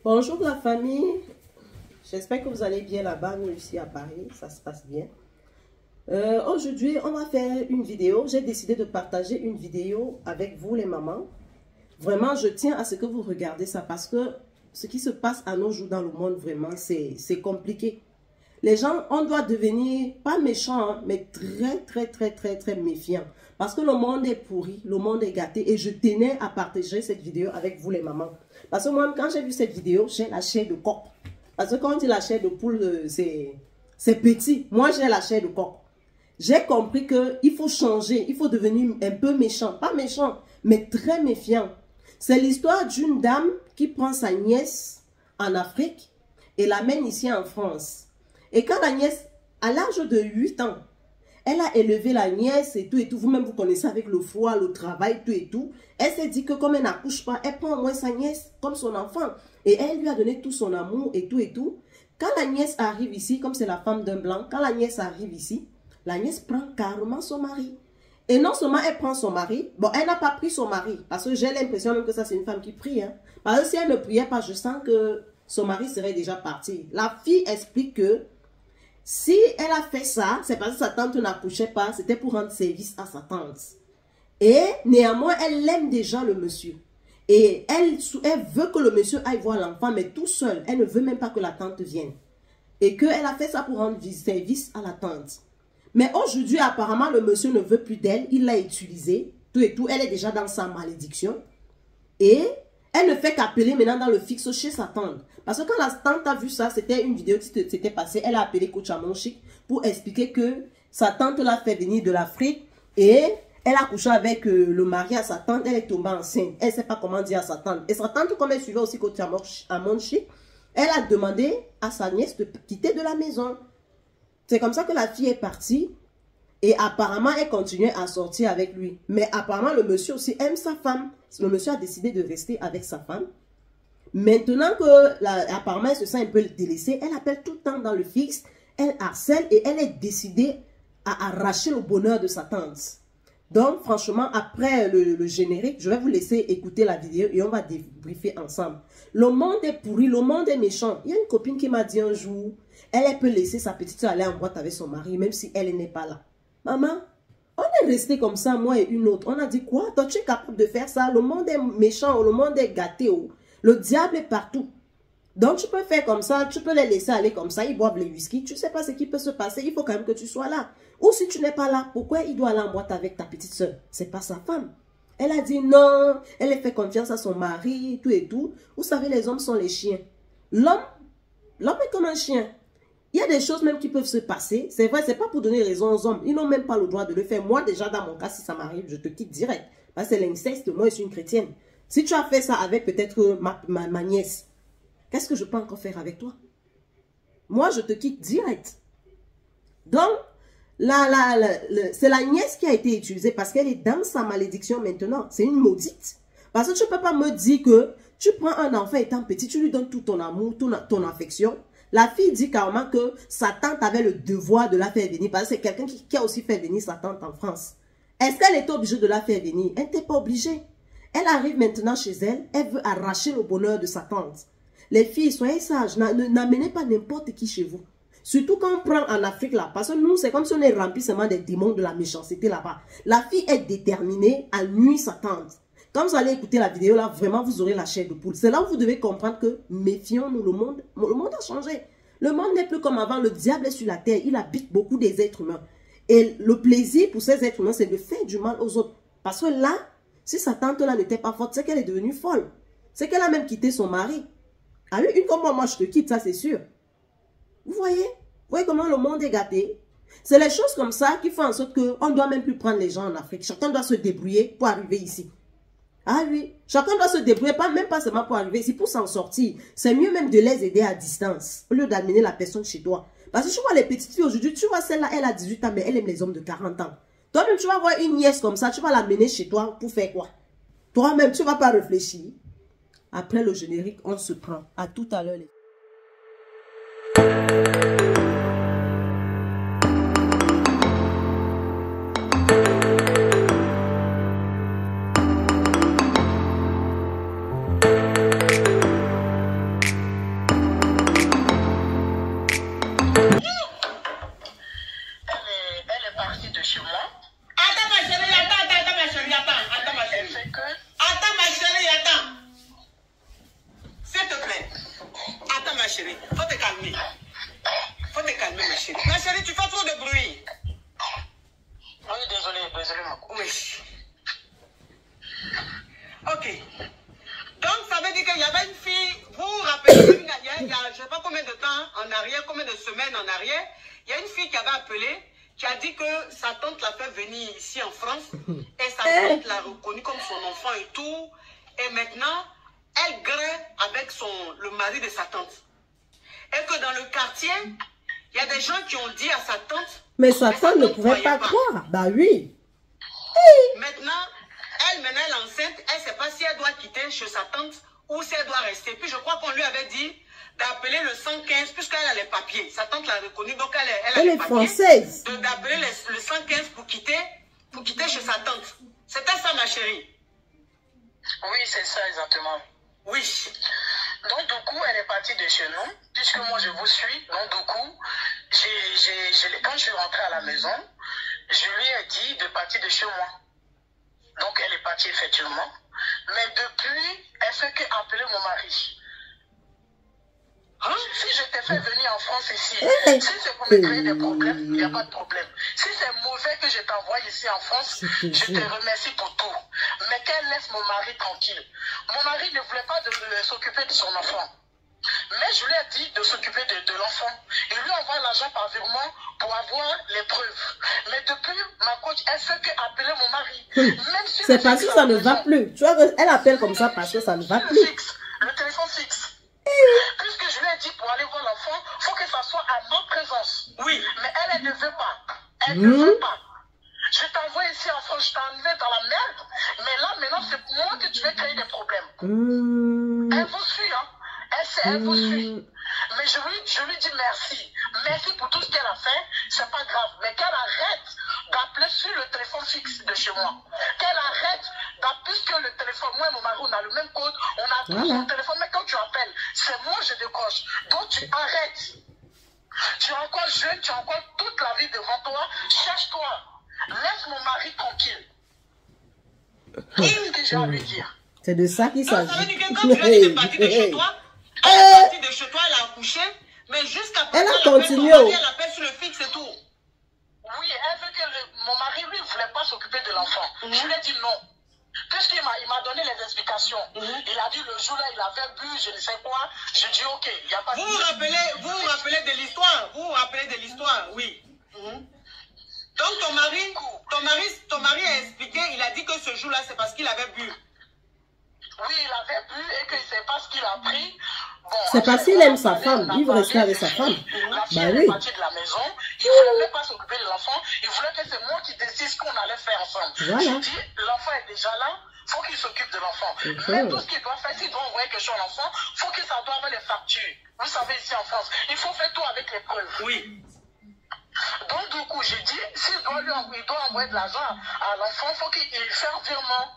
Bonjour la famille, j'espère que vous allez bien là-bas, nous ici à Paris, ça se passe bien. Aujourd'hui, on va faire une vidéo, j'ai décidé de partager une vidéo avec vous les mamans. Vraiment, je tiens à ce que vous regardez ça parce que ce qui se passe à nos jours dans le monde, vraiment, c'est compliqué. Les gens, on doit devenir, pas méchants, hein, mais très méfiants. Parce que le monde est pourri, le monde est gâté et je tenais à partager cette vidéo avec vous les mamans. Parce que moi, quand j'ai vu cette vidéo, j'ai la chair de coq. Parce que quand on dit la chair de poule, c'est petit. Moi, j'ai la chair de coq. J'ai compris qu'il faut changer, il faut devenir un peu méchant. Pas méchant, mais très méfiant. C'est l'histoire d'une dame qui prend sa nièce en Afrique et l'amène ici en France. Et quand la nièce, à l'âge de 8 ans, elle a élevé la nièce et tout. Vous-même, vous connaissez avec le froid, le travail, tout et tout. Elle s'est dit que comme elle n'accouche pas, elle prend au moins sa nièce comme son enfant. Et elle lui a donné tout son amour et tout. Quand la nièce arrive ici, comme c'est la femme d'un blanc, quand la nièce arrive ici, la nièce prend carrément son mari. Et non seulement elle prend son mari, bon, elle n'a pas pris son mari. Parce que j'ai l'impression même que ça, c'est une femme qui prie. Hein. Parce que si elle ne priait pas, je sens que son mari serait déjà parti. La fille explique que si elle a fait ça, c'est parce que sa tante n'accouchait pas, c'était pour rendre service à sa tante. Et néanmoins, elle aime déjà le monsieur. Et elle veut que le monsieur aille voir l'enfant, mais tout seul. Elle ne veut même pas que la tante vienne. Et qu'elle a fait ça pour rendre service à la tante. Mais aujourd'hui, apparemment, le monsieur ne veut plus d'elle. Il l'a utilisée, tout et tout. Elle est déjà dans sa malédiction. Et elle ne fait qu'appeler maintenant dans le fixe chez sa tante. Parce que quand la tante a vu ça, c'était une vidéo qui s'était passée. Elle a appelé Coach Amonchik pour expliquer que sa tante l'a fait venir de l'Afrique. Et elle a couché avec le mari à sa tante. Elle est tombée enceinte. Elle ne sait pas comment dire à sa tante. Et sa tante, comme elle suivait aussi Coach Amonchik, elle a demandé à sa nièce de quitter de la maison. C'est comme ça que la fille est partie. Et apparemment, elle continuait à sortir avec lui. Mais apparemment, le monsieur aussi aime sa femme. Le monsieur a décidé de rester avec sa femme. Maintenant que, apparemment, elle se sent un peu délaissée, elle appelle tout le temps dans le fixe. Elle harcèle et elle est décidée à arracher le bonheur de sa tante. Donc, franchement, après le générique, je vais vous laisser écouter la vidéo et on va débriefer ensemble. Le monde est pourri, le monde est méchant. Il y a une copine qui m'a dit un jour, elle peut laisser sa petite soeur aller en boîte avec son mari, même si elle n'est pas là. Maman, on est resté comme ça, moi et une autre. On a dit quoi? Toi, tu es capable de faire ça? Le monde est méchant, le monde est gâté. Oh. Le diable est partout. Donc, tu peux faire comme ça, tu peux les laisser aller comme ça. Ils boivent les whisky. Tu ne sais pas ce qui peut se passer. Il faut quand même que tu sois là. Ou si tu n'es pas là, pourquoi il doit aller en boîte avec ta petite soeur? C'est pas sa femme. Elle a dit non. Elle a fait confiance à son mari, tout et tout. Vous savez, les hommes sont les chiens. L'homme est comme un chien. Il y a des choses même qui peuvent se passer. C'est vrai, c'est pas pour donner raison aux hommes. Ils n'ont même pas le droit de le faire. Moi, déjà, dans mon cas, si ça m'arrive, je te quitte direct. Parce que c'est l'inceste. Moi, je suis une chrétienne. Si tu as fait ça avec peut-être ma nièce, qu'est-ce que je peux encore faire avec toi? Moi, je te quitte direct. Donc, c'est la nièce qui a été utilisée parce qu'elle est dans sa malédiction maintenant. C'est une maudite. Parce que tu ne peux pas me dire que tu prends un enfant étant petit, tu lui donnes tout ton amour, ton affection. La fille dit carrément que sa tante avait le devoir de la faire venir. Parce que c'est quelqu'un qui a aussi fait venir sa tante en France. Est-ce qu'elle était obligée de la faire venir? Elle n'était pas obligée. Elle arrive maintenant chez elle. Elle veut arracher le bonheur de sa tante. Les filles, soyez sages. N'amenez pas n'importe qui chez vous. Surtout quand on prend en Afrique là. Parce que nous, c'est comme si on est rempli seulement des démons de la méchanceté là-bas. La fille est déterminée à nuire sa tante. Quand vous allez écouter la vidéo là, vraiment vous aurez la chair de poule. C'est là où vous devez comprendre que méfions-nous, le monde a changé. Le monde n'est plus comme avant, le diable est sur la terre, il habite beaucoup des êtres humains. Et le plaisir pour ces êtres humains, c'est de faire du mal aux autres. Parce que là, si sa tante là n'était pas forte, c'est qu'elle est devenue folle. C'est qu'elle a même quitté son mari. Ah oui, une comme moi, je te quitte, ça c'est sûr. Vous voyez comment le monde est gâté? C'est les choses comme ça qui font en sorte qu'on ne doit même plus prendre les gens en Afrique. Chacun doit se débrouiller pour arriver ici. Ah oui, chacun doit se débrouiller, même pas seulement pour arriver ici, pour s'en sortir. C'est mieux même de les aider à distance, au lieu d'amener la personne chez toi. Parce que tu vois les petites filles aujourd'hui, tu vois celle-là, elle a 18 ans, mais elle aime les hommes de 40 ans. Toi-même, tu vas voir une nièce comme ça, tu vas l'amener chez toi pour faire quoi? Toi-même, tu ne vas pas réfléchir. Après le générique, on se prend. À tout à l'heure, les ma chérie. Faut te calmer. Faut te calmer, ma chérie. Ma chérie, tu fais trop de bruit. Oui, désolé, ma couille. Oui. Ok. Donc, ça veut dire qu'il y avait une fille, vous vous rappelez, il y a je ne sais pas combien de temps en arrière, combien de semaines en arrière, il y a une fille qui avait appelé, qui a dit que sa tante l'a fait venir ici en France, et sa tante l'a reconnu comme son enfant et tout, et maintenant, elle grée avec le mari de sa tante. Et que dans le quartier, il y a des gens qui ont dit à sa tante... Mais sa tante ne pouvait pas croire. Bah oui. Maintenant, elle est enceinte, elle ne sait pas si elle doit quitter chez sa tante ou si elle doit rester. Puis je crois qu'on lui avait dit d'appeler le 115 puisqu'elle a les papiers. Sa tante l'a reconnue, donc elle est française. D'appeler le 115 pour quitter chez sa tante. C'était ça, ma chérie. Oui, c'est ça exactement. Oui. Donc du coup, elle est partie de chez nous, puisque moi je vous suis. Donc du coup, quand je suis rentrée à la maison, je lui ai dit de partir de chez moi. Donc elle est partie effectivement. Mais depuis, elle fait qu'appeler mon mari. Hein? Si je t'ai fait venir en France ici, si c'est pour me créer des problèmes, il n'y a pas de problème. Si c'est mauvais que je t'envoie ici en France, je te remercie pour tout. Mais qu'elle laisse mon mari tranquille. Mon mari ne voulait pas s'occuper de son enfant. Mais je lui ai dit de s'occuper de l'enfant. Il lui envoie l'argent par virement pour avoir les preuves. Mais depuis, ma coach, elle fait qu'appeler mon mari. Si c'est parce que ça ne va plus. Tu vois, elle appelle comme ça parce que ça ne va plus. Le téléphone fixe. Puisque je lui ai dit pour aller voir l'enfant, il faut que ça soit à ma présence. Oui. Mais elle ne veut pas. Elle ne veut pas. Je t'envoie ici en France, je t'envoie dans la merde. Mais là, maintenant, c'est pour moi que tu veux créer des problèmes. Elle vous suit, hein. Elle vous suit. Mais je lui dis merci. Merci pour tout ce qu'elle a fait. C'est pas grave. Mais qu'elle arrête d'appeler sur le téléphone fixe de chez moi. Qu'elle arrête puisque le téléphone, moi et mon mari, on a le même code. On a tous son téléphone. Mais quand tu appelles, c'est moi je décroche. Donc tu arrêtes. Tu es encore jeune, tu as encore toute la vie devant toi. Cherche-toi. Laisse mon mari tranquille. Qu'est-ce que j'ai à lui dire? C'est de ça qu'il s'agit. Ça veut dire que quand tu as dit de partir de chez toi, elle est partie de chez toi, elle a accouché, mais jusqu'à présent, elle a continué. Elle appelle sur le fixe et tout. Oui, elle veut que mon mari, lui, ne voulait pas s'occuper de l'enfant. Je lui ai dit non. Puisqu'il m'a donné les explications. Il a dit le jour-là, il avait bu, je ne sais quoi. Je dis ok, il n'y a pas de... Vous vous rappelez de l'histoire? Vous vous rappelez de l'histoire, oui. Donc ton mari a expliqué, il a dit que ce jour-là, c'est parce qu'il avait bu. Oui, il avait bu et que c'est pas ce qu'il a pris. Bon, c'est parce qu'il aime sa femme. Il veut rester avec sa femme. La fille est partie de la maison. Il ne voulait même pas s'occuper de l'enfant. Il voulait que c'est moi qui décide ce qu'on allait faire ensemble. Voilà. Je dis, l'enfant est déjà là. Il faut qu'il s'occupe de l'enfant. Même tout ce qu'il doit faire, s'il doit envoyer quelque chose à l'enfant, il faut que ça doit avoir les factures. Vous savez, ici en France, il faut faire tout avec les preuves. Oui. Donc, du coup, j'ai dit, s'il doit envoyer de l'argent à l'enfant, il faut qu'il fasse un virement.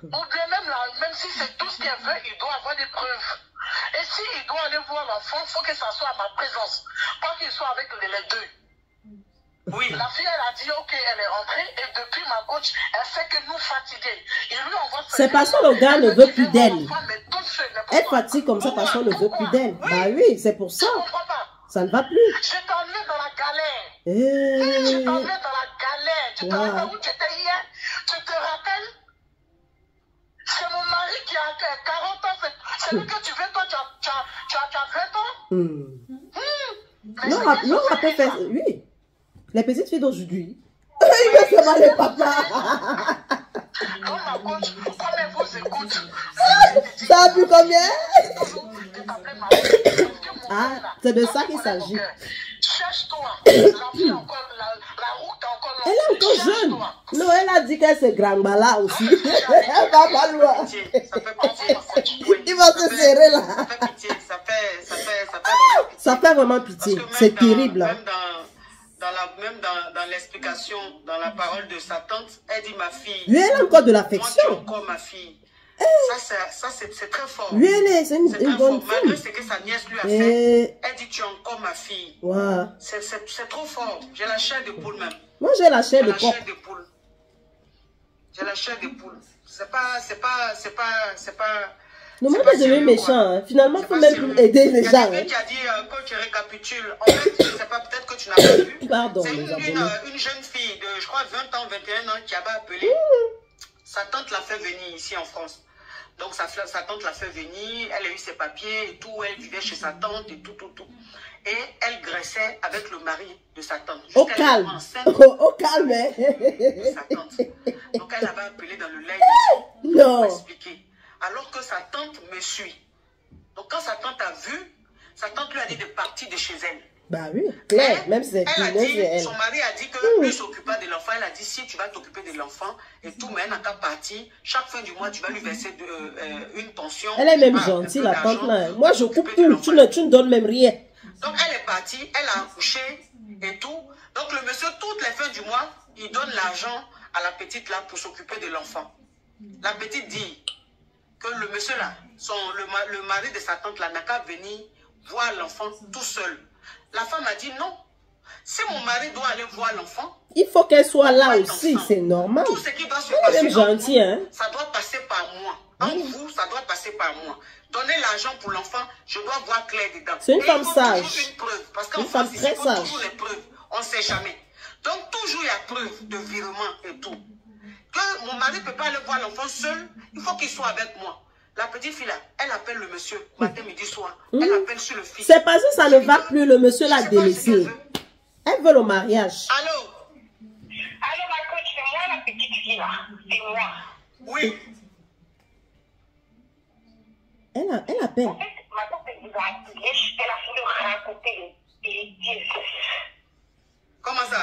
Ou bien même si c'est tout ce qu'elle veut, il doit avoir des preuves. Et s'il doit aller voir l'enfant, il faut que ça soit à ma présence. Pas qu'il soit avec les deux. Oui. La fille, elle a dit, ok, elle est rentrée. Et depuis, ma coach, elle fait que nous fatiguer. Il lui envoie... C'est parce que le gars ne veut plus d'elle. Elle fatigue comme ça parce qu'on ne veut plus d'elle. Bah oui, c'est pour ça. Ça ne va plus. Je t'emmène dans la galère. Je t'emmène dans la galère. Tu te rappelles où tu étais hier? Tu te rappelles? C'est mon mari qui a 40 ans. C'est lui que tu veux, toi, tu as 20 ans. Non, on peut faire... Oui. Les petites filles d'aujourd'hui. Ils veulent seulement les papas. Quand ma coach, quand elle vous écoute... Ça a pu combien? Ah, c'est de ça qu'il s'agit. Cherche-toi. La route est encore longue. Elle est encore jeune. Non, elle a dit qu'elle se grambala aussi. Elle va pas loin. Il va se serrer là. Ça fait vraiment pitié. C'est terrible. Même dans l'explication, dans la parole de sa tante, elle dit ma fille. Lui, elle a encore de l'affection. Moi, tu es encore ma fille. Ça c'est très fort. Lui, c'est une bonne fille. Malgré ce que sa nièce lui a fait, elle dit tu es encore ma fille. Wow. C'est trop fort. J'ai la chair de poule même. Moi, j'ai la chair de porc. J'ai la chair de poule. C'est pas... Le monde est devenu méchant. Hein. Finalement, il faut même plus aider les gens. Il y a quelqu'un qui a dit que tu récapitules. En fait, je ne sais pas, peut-être que tu n'as pas vu. Pardon, c'est une jeune fille de, je crois, 20 ans, 21 ans qui avait appelé. Sa tante l'a fait venir ici en France. Donc, sa tante l'a fait venir. Elle a eu ses papiers et tout. Elle vivait chez sa tante et tout. Et elle graissait avec le mari de sa tante. Au calme. Au calme. De sa tante. Donc, elle avait appelé dans le live pour expliquer. Alors que sa tante me suit. Donc, quand sa tante a vu, sa tante lui a dit de partir de chez elle. Bah oui, clair, même si c'est elle. Son mari a dit que lui s'occupa de l'enfant. Elle a dit, si tu vas t'occuper de l'enfant et tout, mais elle n'a qu'à partir. Chaque fin du mois, tu vas lui verser une pension. Elle est même gentille, la tante là. Moi, je coupe tout. Tu ne donnes même rien. Donc, elle est partie, elle a accouché et tout. Donc, le monsieur, toutes les fins du mois, il donne l'argent à la petite là pour s'occuper de l'enfant. La petite dit que le monsieur là, le mari de sa tante là, n'a qu'à venir voir l'enfant tout seul. La femme a dit non. Si mon mari doit aller voir l'enfant, il faut qu'elle soit là aussi, c'est normal. Tout ce qui doit se passer, gentil, hein? Ça doit passer par moi. En vous, ça doit passer par moi. Donnez l'argent pour l'enfant, je dois voir clair dedans. C'est une femme sage. Une preuve, parce qu'en France, il faut toujours les preuves. On ne sait jamais. Donc, toujours il y a preuve de virement et tout. Que mon mari ne peut pas aller voir l'enfant seul, il faut qu'il soit avec moi. La petite fille là, elle appelle le monsieur, matin, midi, soir. Elle appelle sur le fils. C'est parce que ça ne va plus, le monsieur l'a délaissé. Elle veut le mariage. Allô? Allô, ma coach, c'est moi la petite fille là. C'est moi. Oui. Elle appelle. En fait, ma tante, elle vous a appelé, elle a voulu raconter les dieux. Comment ça?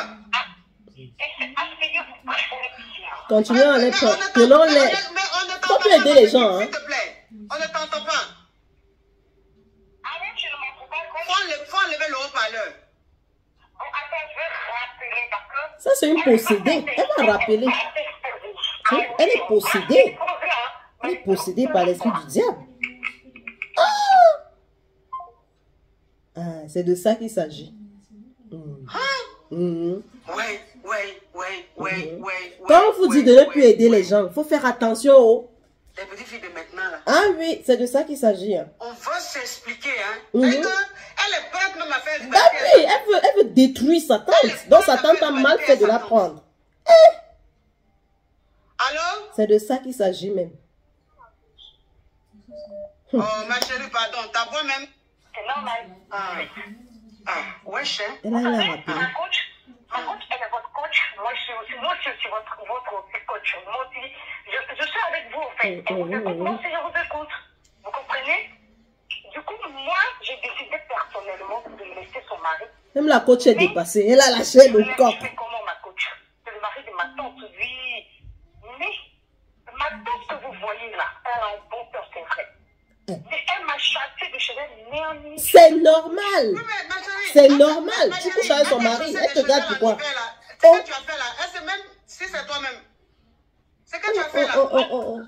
Continuez à les prenons-les. Faut plus aider les gens, hein. S'il te plaît, on ne t'entend pas. Faut enlever le haut-parleur. Ça, c'est une possédée. Elle va rappeler. Elle est possédée. Elle est possédée par l'esprit du diable. Ah, c'est de ça qu'il s'agit. Quand on vous dit de ne plus aider les gens, il faut faire attention. Les petites filles de maintenant là. Ah oui, c'est de ça qu'il s'agit. On va s'expliquer, hein. Elle est prête même à faire. Bah oui, elle veut détruire sa tante. Donc sa tante a mal fait de la prendre. Allô? C'est de ça qu'il s'agit même. Oh ma chérie, pardon, ta voix même. C'est normal. Ouais, cher. Elle a la rappelé. Ma coach, elle est votre coach. Moi, je suis aussi votre coach. Moi aussi, je suis avec vous, en fait. Elle vous écoute, moi aussi, je vous écoute. Vous comprenez? Du coup, moi, j'ai décidé personnellement de laisser son mari. Même la coach est dépassée. Elle a lâché le corps. Je sais comment, ma coach? C'est le mari de ma tante, oui. Mais ma tante que vous voyez là, elle a un bon cœur, c'est vrai. Mais elle m'a chassé de chez elle. C'est normal. C'est normal. Tu couches avec son mari, elle te garde pourquoi? C'est que tu as fait là. Est-ce même si c'est toi-même? C'est que tu as fait là.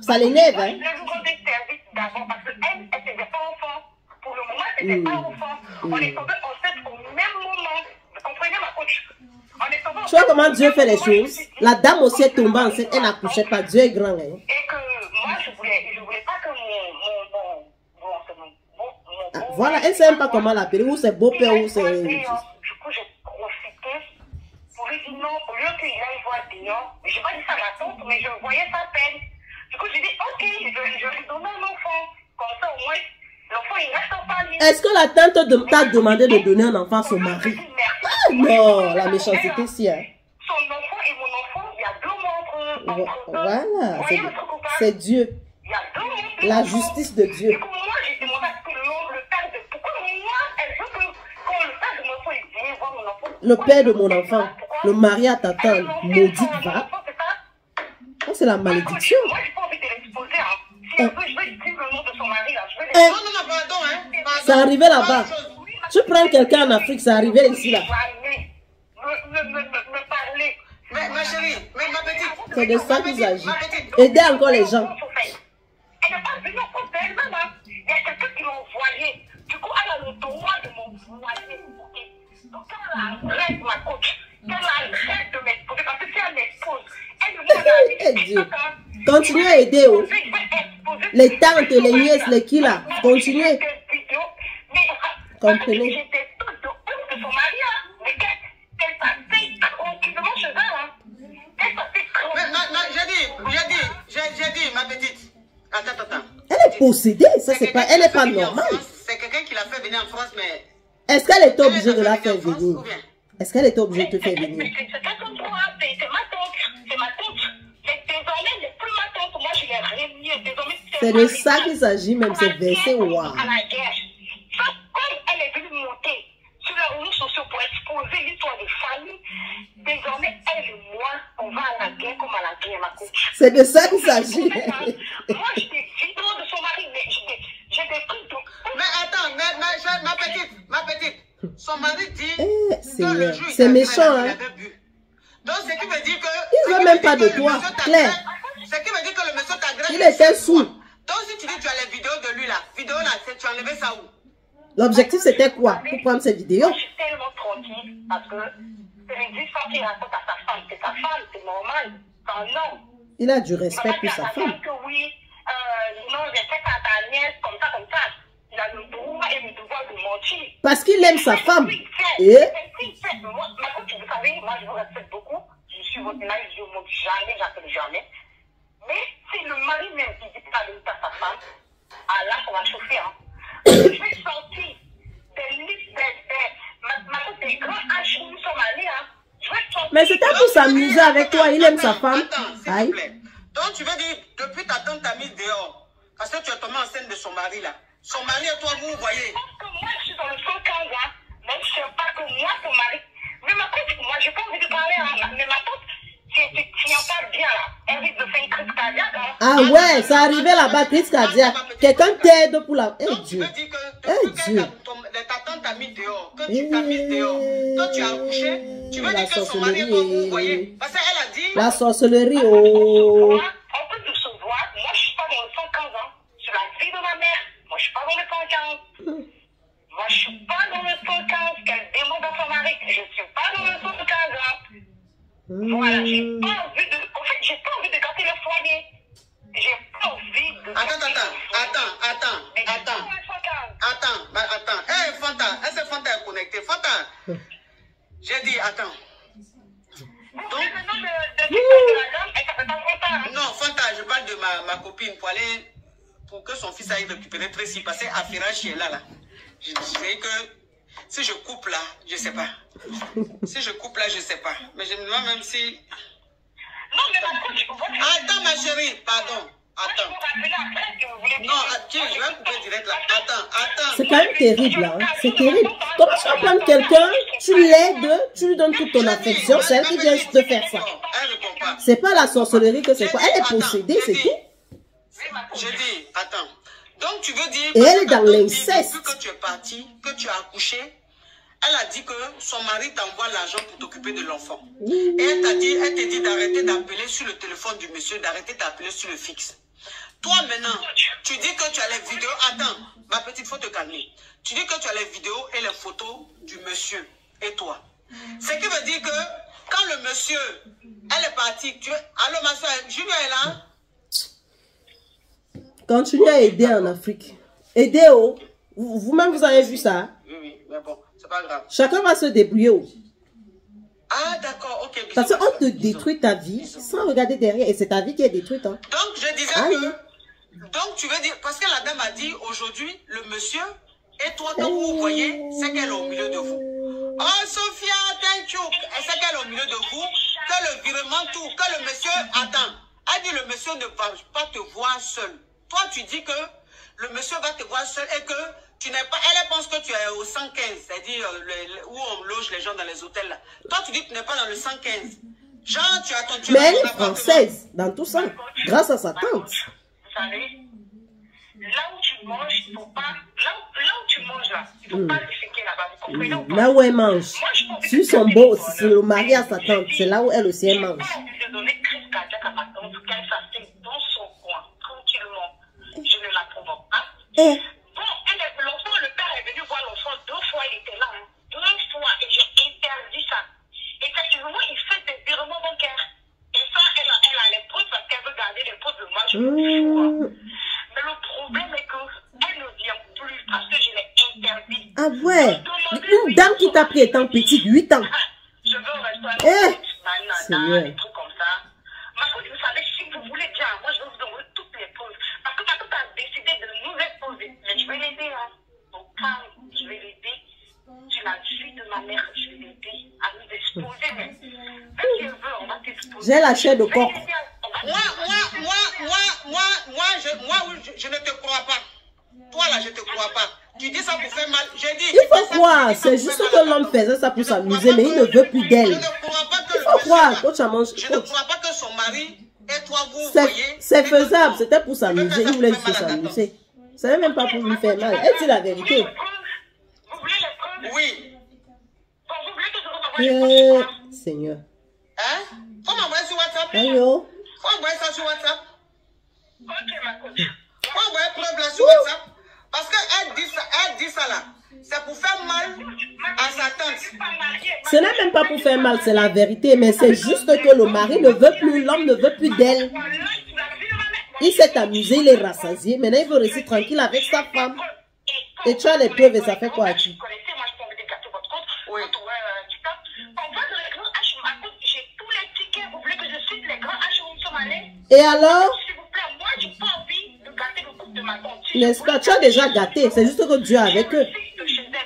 Ça l'énerve, hein? Je vous rendais service d'avant parce qu'elle, elle n'était pas enfant. Pour le moment, elle n'était pas enfant. On est tombé enceinte au même moment. Vous comprenez, ma coach? Tu vois comment Dieu fait les choses? La dame aussi est tombée enceinte, elle n'accouchait pas. Dieu est grand, hein? Et que moi, je voulais pas que voilà, elle ne sait même pas comment l'appeler, ou c'est beau-père, ou c'est... Du coup, j'ai profité pour lui dire non, au lieu qu'il aille voir dehors. Je n'ai pas dit ça à ma tante, mais je voyais sa peine. Du coup, j'ai dit, ok, je lui donne un enfant. Comme ça, au moins, l'enfant, il reste en famille. Est-ce que la tante t'a demandé de donner un enfant à son mari? Ah non, la méchanceté, si, hein. Son enfant et mon enfant, il y a 2 mois entre eux. Voilà, c'est Dieu. Il y a 2 mois. La justice de Dieu. Du coup, moi, j'ai demandé à ce que le père de... Pourquoi moi, elle veut que quand le père de mon enfant, il vient voir mon enfant... Le père de mon enfant, le mari à ta tante, maudite va. Oh, c'est la malédiction. Moi, j'ai pas envie de l'exposer. Si elle veut, je vais écrire le nom de son mari, là. Je vais Non, pardon, hein. C'est arrivé là-bas. Tu prends quelqu'un en Afrique, c'est arrivé ici, là. Me parler. Mais ma chérie, mais ma petite... C'est de ça qu'il s'agit. Aider encore les gens. Elle n'est pas venue en compte d'elle-même. Il y a quelqu'un qui l'a envoyé. Du coup, elle a le droit de m'envoyer. Donc, elle arrête ma coach. Elle arrête de m'exposer. Parce que si elle m'expose, elle me dit... Dieu. Continue à aider. Je vais exposer Les tantes, les nièces, les qui là. Continuez. Comprenez. J'étais toute de honte de son mari, hein. Mais qu'elle passait tranquillement chez elle, hein. Elle passait tranquillement. J'ai dit, ma petite. Attends. Elle est possédée, ça c'est pas, elle n'est pas normale. C'est quelqu'un qui l'a fait venir en France, mais... Est-ce qu'elle était obligée de la faire venir? Est-ce qu'elle était obligée de te faire venir? C'est pas comme toi, c'est ma tante. C'est ma tante. Mais désormais, elle n'est plus ma tante. Moi, je l'ai réunie. Désormais, C'est de ça qu'il s'agit, même c'est versé, waouh. À la guerre. Comme elle est venue monter sur les réseaux sociaux pour exposer l'histoire des familles, désormais, elle et moi, on va à la guerre comme à la guerre, ma coach. C'est de ça qu'il s'agit. Moi, j'ai des vidéos de son mari, mais j'ai des trucs de... Mais attends, ma petite, son mari dit que le jour c'est méchant, hein. il avait bu. Donc, ce qui veut dire que... Il ne veut même pas de toi, Claire. Ce qui veut dire que le monsieur t'agresse. Il était sous. Donc, si tu dis que tu as les vidéos de lui là, tu as enlevé ça où? L'objectif c'était quoi? Pour prendre ces vidéos? Je suis tellement tranquille parce que c'est dit ça qu'il raconte à sa femme. C'est sa femme, c'est normal. C'est un homme. Il a du respect pour sa femme. Que oui, non, j'ai fait à ta nièce comme ça. Il a le droit et le devoir de mentir. Parce qu'il aime sa femme. Et moi, vous savez, moi je vous respecte beaucoup. Je suis votre mari, je ne monte jamais, j'appelle jamais. Mais si le mari même qui dit pas de à sa femme, là, ça va chauffer. Hein. Je vais sortir des listes, des grands H où nous sommes allés. Hein. Mais c'était pour s'amuser avec toi, il aime sa femme. Attends, s'il te plaît. Donc tu veux dire, depuis ta tante t'a mis dehors, parce que tu es tombé enceinte de son mari là. Son mari et toi, vous voyez. Parce que moi, je suis dans le 115 ans, mais je ne sais pas que moi, ton mari. Mais ma tante, moi, je n'ai pas envie de parler, hein, mais ma tante, tu n'en parles bien là. Elle risque de faire une crise cardiaque. Hein. Ah ouais, ça arrivait là-bas, crise cardiaque. Quelqu'un t'aide pour la. Eh donc, Dieu. Tu veux dire que depuis que ta tante t'a mis dehors, que tu t'as mis dehors, que tu as accouché, tu veux dire que son mari et toi, vous voyez. Parce qu'elle a dit. La sorcellerie, oh. En plus de se voir, moi, je ne suis pas dans le 115 ans. Sur la vie de ma mère. Moi, je ne suis pas dans le 115. Moi, je ne suis pas dans le 115 qu'elle demande à son mari. Je ne suis pas dans le 115 ans. Voilà, j'ai pas envie de... En fait, j'ai pas envie de gâter le foyer. J'ai pas envie de... Attends. Hé, Fanta, est-ce que Fanta est connectée? Fanta, j'ai dit, attends. Donc... Non, Fanta, je parle de ma copine pour aller... Pour que son fils aille récupérer Tracy, parce qu'Afirachi est là. Je dirais que si je coupe là, je ne sais pas. Si je coupe là, je ne sais pas. Mais je me demande même si... Non, mais ma coach, attends, ma chérie, pardon. Attends. Non, tiens, je vais couper direct là. Attends. C'est quand même terrible, là. Hein. C'est terrible. Comme tu vas prendre quelqu'un, tu l'aides, tu lui donnes toute ton affection, c'est elle qui vient te faire ça. C'est pas la sorcellerie que c'est quoi. Elle est possédée, c'est tout. Je dis, attends. Donc tu veux dire... Et elle est dans l'inceste. Depuis que tu es parti, que tu as accouché, elle a dit que son mari t'envoie l'argent pour t'occuper de l'enfant. Et elle t'a dit d'arrêter d'appeler sur le téléphone du monsieur, d'arrêter d'appeler sur le fixe. Toi maintenant, tu dis que tu as les vidéos. Attends, ma petite, faut te calmer. Tu dis que tu as les vidéos et les photos du monsieur et toi. Ce qui veut dire que quand le monsieur, elle est partie, allô ma soeur, Julien est là? Continuez à aider en Afrique. Aidez, oh. Vous-même, vous avez vu ça? Oui, mais bon, c'est pas grave. Chacun va se débrouiller, oh. Ah, d'accord, ok. Parce qu'on te détruit ta vie sans regarder derrière. Et c'est ta vie qui est détruite, hein. Donc, je disais que... Donc, tu veux dire... Parce que la dame a dit, aujourd'hui, le monsieur et toi, quand vous voyez, c'est qu'elle est au milieu de vous. Oh, Sophia, thank you. C'est qu'elle est au milieu de vous. Que le virement, tout. Que le monsieur... Attends. Elle dit, le monsieur ne va pas te voir seul. Toi, tu dis que le monsieur va te voir seul et que tu n'es pas... Elle pense que tu es au 115, c'est-à-dire où on loge les gens dans les hôtels. Là. Toi, tu dis que tu n'es pas dans le 115. Genre, tu as ton... Mais elle est française dans tout ça, grâce à sa tante. Vous savez, là où tu manges, il ne faut pas... Là où tu manges, là, il ne faut pas déféquer là-bas. Vous comprenez ou pas? Là où elle mange. Si son beau, c'est le mari à sa tante, c'est là où elle aussi elle mange. Je n'ai pas envie de donner crise cardiaque à ma tante, qu'elle s'assied dans son coin, tranquillement. Je ne la provoque pas. Bon, l'enfant, le père est venu voir l'enfant 2 fois, il était là. 2 fois, et j'ai interdit ça. Effectivement, il fait des virements bancaires. Et ça, elle a les preuves parce qu'elle veut garder les preuves de moi. Je me dis fou. Mais le Ah ouais. Une dame qui t'a pris étant petite, 8 ans. Je veux rester avec ma nana, des trucs comme ça. Ma coach, vous savez, si vous voulez bien, moi je vais vous envoyer toutes les poses. Parce que ma coach a décidé de nous exposer. Mais je vais l'aider, hein. Donc, je vais l'aider. Tu la fille de ma mère, je vais l'aider à nous exposer. Mais si elle veut, on va t'exposer. J'ai la chair de coq. Moi, je ne te crois pas. Toi là, je ne te crois pas. Tu dis ça pour faire mal. Il faut croire, c'est juste que l'homme faisait ça pour s'amuser, mais il ne veut plus d'elle. Il faut croire, coach Amon. Je ne crois pas que son mari et toi vous voyez. C'est faisable, c'était pour s'amuser, il voulait juste s'amuser. Ce n'est même pas pour lui faire mal. Elle dit la vérité. Oui. Seigneur. Hein? Faut m'envoyer sur WhatsApp. Allô? Faut envoyer ça sur WhatsApp. Ok, ma coach. Faut envoyer preuve là sur WhatsApp. Parce qu'elle dit ça là. C'est pour faire mal à sa tante. Ce n'est même pas pour faire mal, c'est la vérité. Mais c'est juste que le mari ne veut plus, l'homme ne veut plus d'elle. Il s'est amusé, il est rassasié. Maintenant, il veut rester tranquille avec sa femme. Et tu as les preuves et ça fait quoi à qui? Oui. Et alors? N'est-ce pas? Tu as déjà gâté. C'est juste que Dieu est avec eux.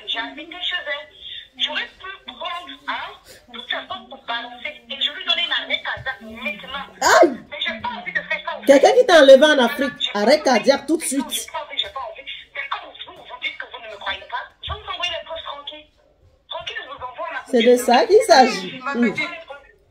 J'ai invité chez elle. J'aurais pu prendre toute sa porte pour balancer. Et je lui donnais une arrêt cardiaque maintenant. Aïe! Mais j'ai pas envie de faire ça. Quelqu'un qui t'a enlevé en Afrique. Arrêt cardiaque tout de suite. J'ai pas envie. Mais comme vous dites que vous ne me croyez pas, je vais vous envoyer les preuves tranquilles. Tranquille, je vous envoie ma. C'est de ça qu'il s'agit.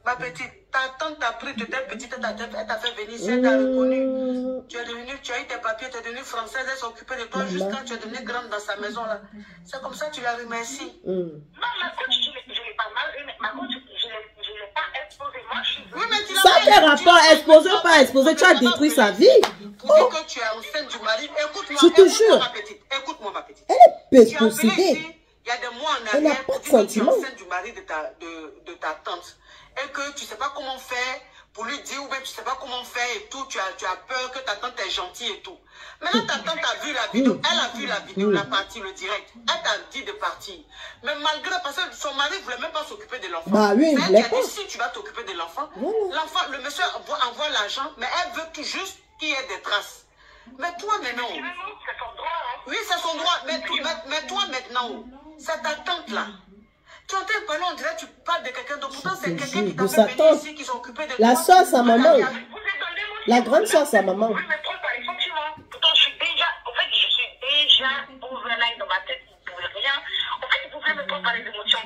Ma petite, ta tante t'a pris, tu étais petite, elle t'a fait venir ici, elle t'a reconnu. Tu es devenue, tu as eu tes papiers, tu es devenue française, elle s'est occupée de toi jusqu'à tu es devenue grande dans sa maison là. C'est comme ça que tu la remercies. Non, ma coach, je l'ai pas mal, mais ma coach, je l'ai pas exposé. Moi, je suis. Oui, mais tu l'as Ça fait rapport, exposé ou pas exposé, tu as détruit sa vie. Pour dire que tu es enceinte du mari, écoute-moi, Je te jure. ma petite, écoute-moi ma petite. Elle est Tu as appelé possédée. ici, il y a des mois en Elle n'a arrière, pas pour de dire que tu es sentiment. enceinte du mari de ta tante. Et que tu ne sais pas comment faire pour lui dire, ou bien tu ne sais pas comment faire et tout, tu as peur que ta tante est gentille et tout. Maintenant, ta tante a vu la vidéo, elle a vu la vidéo, la partie, le direct. Elle t'a dit de partir. Mais malgré, parce que son mari ne voulait même pas s'occuper de l'enfant. Bah oui, il elle voulait a pas. dit, si tu vas t'occuper de l'enfant, Voilà. l'enfant, le monsieur envoie l'argent, mais elle veut tout juste qu'il y ait des traces. Mais toi maintenant, C'est son droit, hein. oui, c'est son droit, mais toi maintenant, c'est ta tante là. Tu entends parler, on dirait que tu parles de quelqu'un d'autre. Pourtant, c'est quelqu'un qui t'a de fait sa venir tante. ici, qui s'est occupé de La toi. soeur, sa maman. Vous êtes dans l'émotion. La grande soeur, sa maman. Oui, mais prends par exemple, tu vois. Pourtant, je suis déjà overnight dans ma tête, vous ne pouvez rien. En fait, vous pouvez me prendre par les émotions.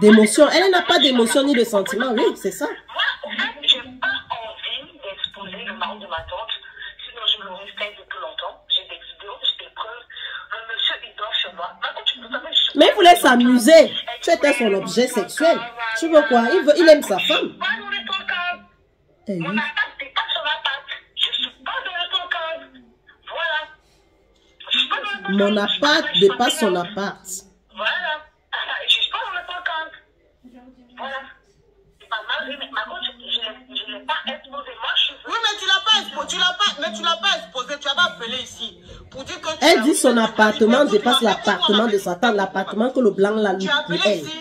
D'émotion. Elle n'a pas d'émotion ni de sentiment. Oui, c'est ça. Moi, en fait, j'ai pas envie d'exposer le mari de ma tante. Sinon, je me le refais depuis longtemps. J'ai des vidéos, j'ai des preuves. Le monsieur, il dort chez moi. Mais il voulait s'amuser. Tu étais son objet sexuel. Tu veux quoi? Il aime sa femme. Eh Mon oui. appart n'est pas sur la patte. Je suis pas dans le ton cadre. Voilà. Je suis pas dans le ton Mon cadre. appart dépasse son appart. Voilà. Je suis pas dans le ton cadre. Voilà. C'est pas mal, mais ma coach, je l'ai pas exposé. Moi, je suis. Oui, mais tu l'as pas exposé, tu l'as pas exposé, tu as pas appelé ici. Pour dire que Elle dit son appartement dépasse l'appartement de sa tante, l'appartement que le blanc l'a loué tu as pour appelé elle. ici.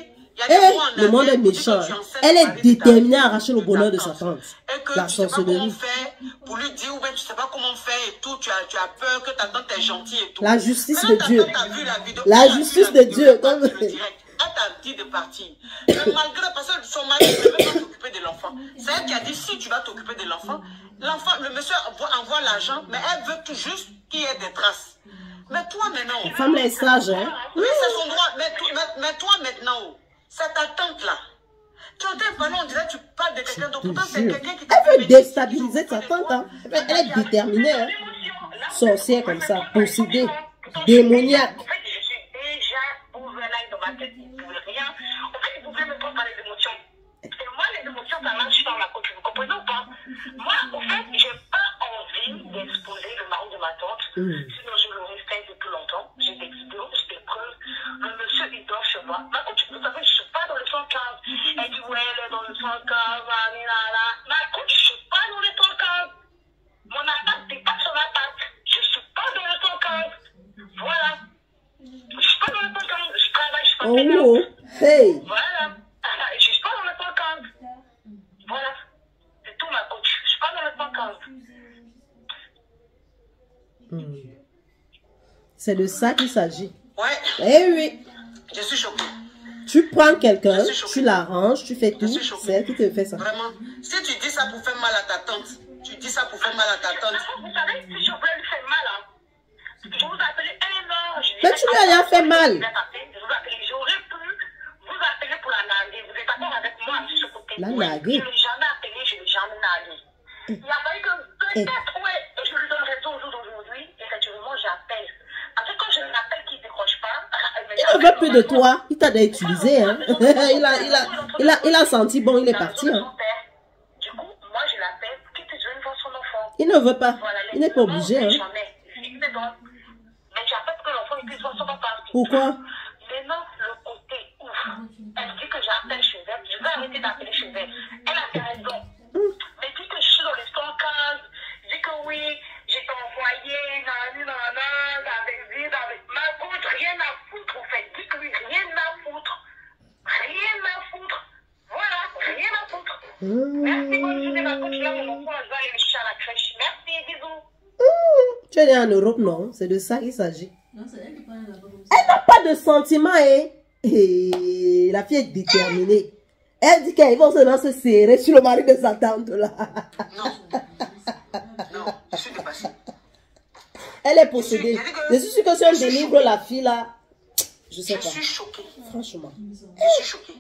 Et le monde est méchant. Elle est déterminée à arracher le bonheur de sa tante. Et que La tu sais pas comment sorcellerie. faire pour lui dire, ou bien tu sais pas comment faire et tout, tu as peur que ta tante est gentille et tout. La justice de Maintenant, ta Dieu. tante a vu la vidéo, La elle a vu justice la de vidéo, Dieu, elle a comme- vu le direct. Elle t'a dit de partir. Mais malgré, parce que son mari ne veut pas s'occuper de l'enfant. C'est elle qui a dit, si tu vas t'occuper de l'enfant, le monsieur envoie l'argent, mais elle veut tout juste qu'il y ait des traces. Mais toi maintenant, La femme est sage, hein? oui, c'est son droit, mais toi maintenant, c'est ta tante là. Tu entends parler, on dirait que tu parles de quelqu'un d'autre. Pourtant, c'est quelqu'un qui t'a fait Elle veut venir ici, déstabiliser qui sa s'occupe de tante, toi. hein. Elle est déterminée, hein? Sorcière comme ça, possédée, démoniaque. En fait, je suis déjà overnight dans ma tête, vous ne pouvez rien. En fait, vous pouvez me prendre par les émotions. Et moi, les émotions, ça marche dans la côte, vous comprenez ou pas? Moi, en fait, j'ai pas envie d'exposer le mari de ma tante. Sinon, je l'aurais fait depuis longtemps. J'ai des vidéos, j'ai des preuves. Le monsieur, il dort chez moi. Ma coach, vous savez, je suis pas dans le 115. Elle dit, ouais, elle est dans le 115, ma coach, je suis pas dans le 115. Mon appart dépasse sur la patte. Je suis pas dans le 115. Voilà. Je suis pas dans le 115. m'appelle. Oh, hey. Voilà. Je suis pas dans le 115. Voilà. C'est tout, ma coach. Je suis pas dans le 115. C'est de ça qu'il s'agit. Ouais. Eh oui. Je suis choquée. Tu prends quelqu'un, Je suis choquée. tu l'arranges, tu fais tout. Je suis choquée. C'est elle qui te fait ça. Vraiment. Si tu dis ça pour faire mal à ta tante, tu dis ça pour faire mal à ta tante. Vous savez, si je voulais lui faire mal, hein, je vous appelais un an. Mais tu lui as rien fait mal. J'aurais pu vous appeler pour la narguer. Vous êtes d'accord avec moi sur ce côté? La narguer? Je ne l'ai jamais appelé, je ne l'ai jamais nargué. Il a fallu que peut-être, ouais, je lui donne raison au jour d'aujourd'hui. Effectivement, j'appelle. Après, quand je l'appelle qu'il ne décroche pas, Il ne veut plus de toi. Il t'a déjà utilisé. Hein. il a senti bon, il est parti. Hein. Du coup, moi, je l'appelle pour qu'il puisse venir voir son enfant. Il ne veut pas. Il n'est pas obligé. Hein. Mais tu appelles que l'enfant puisse voir son papa. Pourquoi? Maintenant, le côté ouf. Elle dit que j'appelle chez elle. Je vais arrêter d'appeler chez elle. Elle a fait raison. Mais dit que je suis dans les 115. Dit que oui, j'ai envoyé, avec ma coach, rien à foutre, en fait. Dit que oui, rien à foutre. Rien à foutre. Voilà, rien à foutre. Merci, bonne journée, ma coach. Là, mon enfant, je vais aller le chercher à la crèche. Merci, bisous. Tu es né en Europe, non? C'est de ça qu'il s'agit. Elle n'a pas de sentiments, hein? Et la fille est déterminée. Elle dit qu'elle va seulement se serrer sur le mari de sa tante, là. Non. Non, je suis dépassée. Elle est possédée. Je suis sûre que si on délivre la fille, là, je sais pas. Je suis choquée. Franchement. Je suis choquée.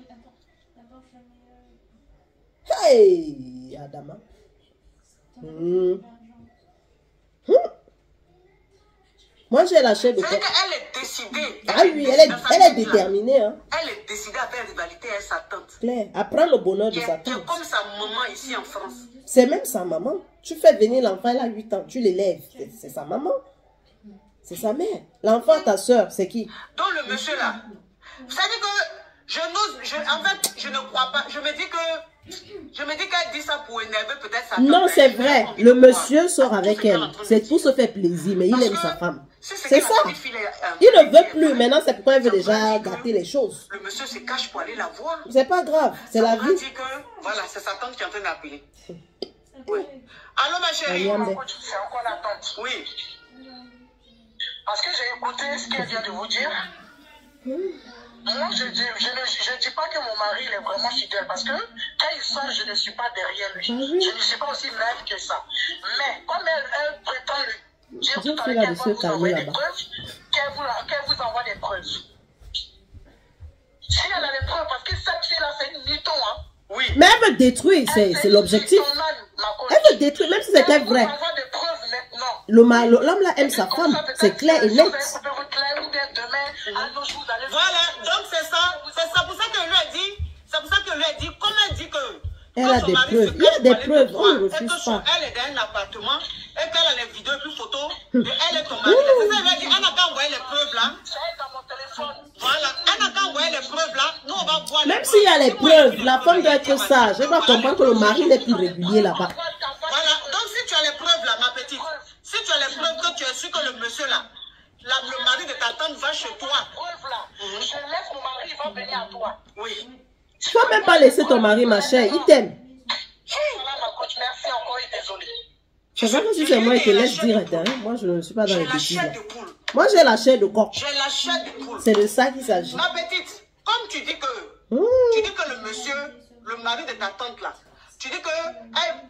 Hey, Adama. Moi, j'ai lâché de quoi. C'est qu'elle est décidée. Ah oui, elle est déterminée. Hein. Elle est décidée à faire rivalité avec sa tante. Claire, à prendre le bonheur de sa Qui est tante. comme sa maman ici en France. C'est même sa maman. Tu fais venir l'enfant, elle a 8 ans, tu l'élèves. C'est sa maman. C'est sa mère. L'enfant, ta soeur, c'est qui? Donc le monsieur là, vous savez que en fait, je ne crois pas. Je me dis qu'elle dit ça pour énerver peut-être sa tante. Non, c'est vrai. Le monsieur sort avec elle. C'est pour se faire plaisir, mais il aime sa femme. C'est ça. Il ne veut plus. Maintenant, c'est pourquoi elle veut déjà gâter les choses. Le monsieur se cache pour aller la voir. C'est pas grave. C'est la vie. Dit que, voilà, c'est sa tante qui est en train d'appeler. Oui. Allô, ma chérie. C'est encore la tante. Oui. Parce que j'ai écouté ce qu'elle vient de vous dire. Moi, je ne dis pas que mon mari il est vraiment fidèle. Parce que quand il sort, je ne suis pas derrière lui. Je ne suis pas aussi naïve que ça. Mais comme elle prétend le dire tout à l'heure, qu'elle va vous envoyer des preuves, qu'elle vous envoie des preuves. Si elle a des preuves, parce que cette fille-là, c'est une mytho, hein. Oui. Mais elle veut détruire, c'est l'objectif. Elle veut détruire, même si c'était vrai. L'homme là aime sa femme, c'est clair et net. Voilà, donc c'est ça. C'est pour ça que lui a dit. C'est pour ça que lui a dit, comme elle dit que. Elle a des preuves. Il y a des preuves, on ne refuse pas. Elle est dans un appartement et qu'elle a les vidéos et puis photos. Et elle est ton mari. C'est ça, elle a dit, elle n'a qu'à envoyer les preuves là. Voilà, elle n'a qu'à envoyer les preuves là. Nous, on va voir. Même s'il y a les preuves, la femme doit être sage. Elle doit comprendre que le mari n'est plus régulier là-bas. Voilà, donc si tu as les preuves là, ma petite, si tu as les preuves que tu es sûr que le monsieur là, le mari de ta tante va chez toi. Je laisse mon mari, il va venir à toi. Oui. Tu ne vas même pas laisser ton mari, ma chère. Il t'aime. Voilà, ma coach, merci encore et désolé. Je sais pas si c'est moi qui te laisse direct. Hein. Moi, je ne suis pas dans les bêtises. Moi, j'ai la chair de coq. J'ai la chair de poule. C'est de ça qu'il s'agit. Ma petite, comme tu dis que le monsieur, le mari de ta tante là, tu dis que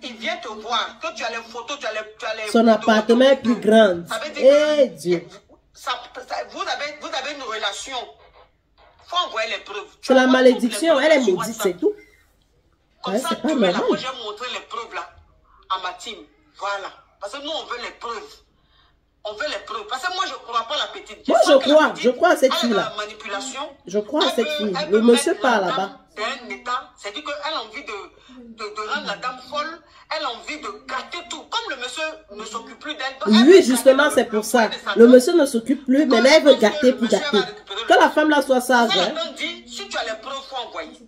il vient te voir, que tu as les photos, tu as les son appartement est plus grand. Eh Dieu. Vous avez une relation. Il faut envoyer les preuves. C'est la malédiction. Elle est maudite, c'est tout. Comme ça, pas normal. Moi, j'ai montré les preuves là à ma team. Voilà. Parce que nous, on veut les preuves. On veut les preuves. Parce que moi, je ne crois pas la petite. Moi, je crois à cette fille-là. Je crois à cette fille. Le monsieur part là-bas. D'un état, c'est-à-dire qu'elle a envie de rendre la dame folle. Elle a envie de gâter tout. Comme le monsieur ne s'occupe plus d'elle. Oui, justement, c'est pour ça. Le monsieur ne s'occupe plus, mais elle veut gâter pour gâter. Que la femme là soit sage. La dame dit, si tu as les preuves, il faut envoyer.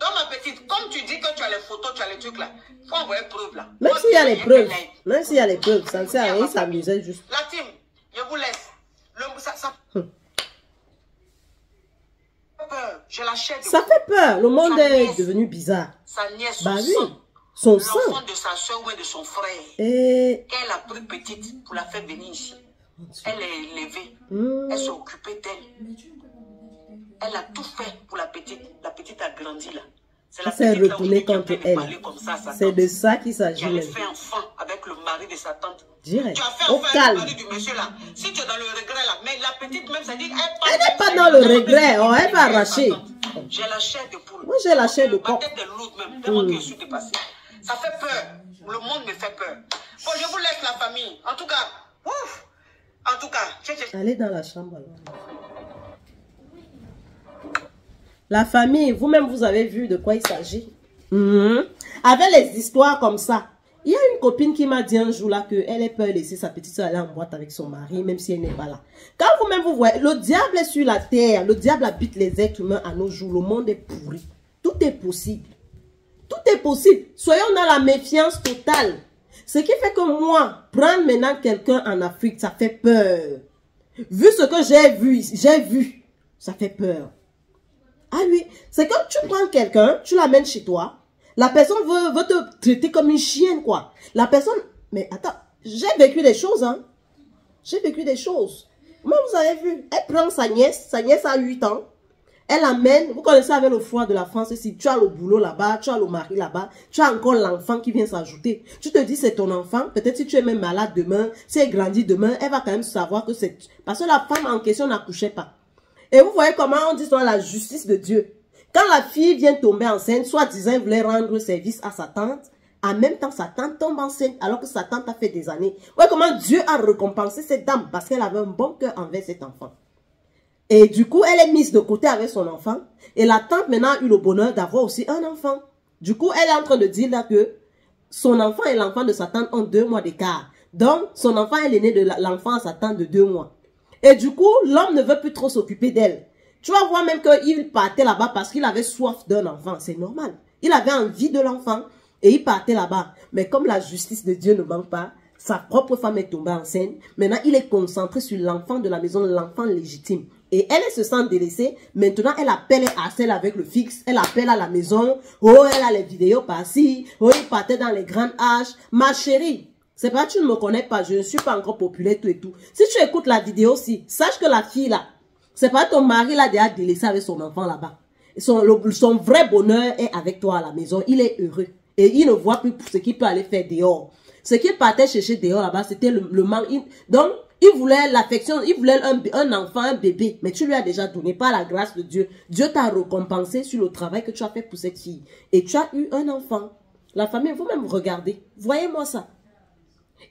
Donc, ma petite, comme tu dis que tu as les photos, tu as les trucs là, il faut envoyer preuves là. Même s'il y a les preuves, ça ne sert à rien, s'amuser juste. La team, je vous laisse. J'ai la chair de Ça poule. fait peur. Le monde Sa est nièce, devenu bizarre. Sa nièce, son Bah oui. sang. Son sang. L'enfant de sa soeur ou de son frère. Et... Qu'elle a pris petite pour la faire venir ici. Elle est élevée. Elle s'est occupée d'elle. Elle a tout fait pour la petite. La petite a grandi là. C'est la s'est petite là retournée qui contre de elle. parler comme ça à sa C'est tante. de ça qu'il Qui s'agit avait même. fait enfant avec le mari de sa tante. Direct. Tu as fait Au enfant avec calme. le mari du monsieur là. Si tu es dans le regret là, mais la petite même, ça dit Elle n'est pas dans le regret. Oh, elle va arracher. J'ai la chair de poule. Moi, j'ai la chair de Ma coq. tête est lourde même, tellement que je suis dépassée. Ça fait peur. Le monde me fait peur. Bon, je vous laisse la famille. En tout cas, ouf. En tout cas, Allez dans la chambre alors. La famille, vous-même, vous avez vu de quoi il s'agit. Avec les histoires comme ça. Il y a une copine qui m'a dit un jour là qu'elle peut laisser sa petite soeur aller en boîte avec son mari, même si elle n'est pas là. Quand vous-même vous voyez, le diable est sur la terre, le diable habite les êtres humains à nos jours, le monde est pourri. Tout est possible. Tout est possible. Soyons dans la méfiance totale. Ce qui fait que moi, prendre maintenant quelqu'un en Afrique, ça fait peur. Vu ce que j'ai vu, ça fait peur. Ah oui, c'est quand tu prends quelqu'un, tu l'amènes chez toi, la personne veut te traiter comme une chienne, quoi. La personne... Mais attends, j'ai vécu des choses, hein. J'ai vécu des choses. Moi, vous avez vu, elle prend sa nièce a 8 ans. Elle amène, vous connaissez avec le froid de la France, si tu as le boulot là-bas, tu as le mari là-bas, tu as encore l'enfant qui vient s'ajouter. Tu te dis c'est ton enfant, peut-être si tu es même malade demain, si elle grandit demain, elle va quand même savoir que c'est... Parce que la femme en question n'accouchait pas. Et vous voyez comment on dit sur la justice de Dieu. Quand la fille vient tomber enceinte, soi-disant elle voulait rendre service à sa tante, en même temps sa tante tombe enceinte alors que sa tante a fait des années. Vous voyez comment Dieu a récompensé cette dame parce qu'elle avait un bon cœur envers cet enfant. Et du coup, elle est mise de côté avec son enfant. Et la tante maintenant a eu le bonheur d'avoir aussi un enfant. Du coup, elle est en train de dire là que son enfant et l'enfant de sa tante ont 2 mois d'écart. Donc, son enfant est l'aîné de l'enfant à sa tante de 2 mois. Et du coup, l'homme ne veut plus trop s'occuper d'elle. Tu vas voir même qu'il partait là-bas parce qu'il avait soif d'un enfant. C'est normal. Il avait envie de l'enfant et il partait là-bas. Mais comme la justice de Dieu ne manque pas, sa propre femme est tombée enceinte. Maintenant, il est concentré sur l'enfant de la maison, l'enfant légitime. Et elle se sent délaissée. Maintenant, elle appelle à celle avec le fixe. Elle appelle à la maison. Oh, elle a les vidéos par-ci. Oh, il partait dans les grandes haches. Ma chérie, c'est pas tu ne me connais pas. Je ne suis pas encore populaire, tout et tout. Si tu écoutes la vidéo aussi, sache que la fille là, c'est pas ton mari là déjà délaissé avec son enfant là-bas. Son vrai bonheur est avec toi à la maison. Il est heureux. Et il ne voit plus ce qu'il peut aller faire dehors. Ce qu'il partait chercher dehors là-bas, c'était le manque. Donc, il voulait l'affection, il voulait un enfant, un bébé. Mais tu lui as déjà donné par la grâce de Dieu. Dieu t'a récompensé sur le travail que tu as fait pour cette fille. Et tu as eu un enfant. La famille, vous-même regardez. Voyez-moi ça.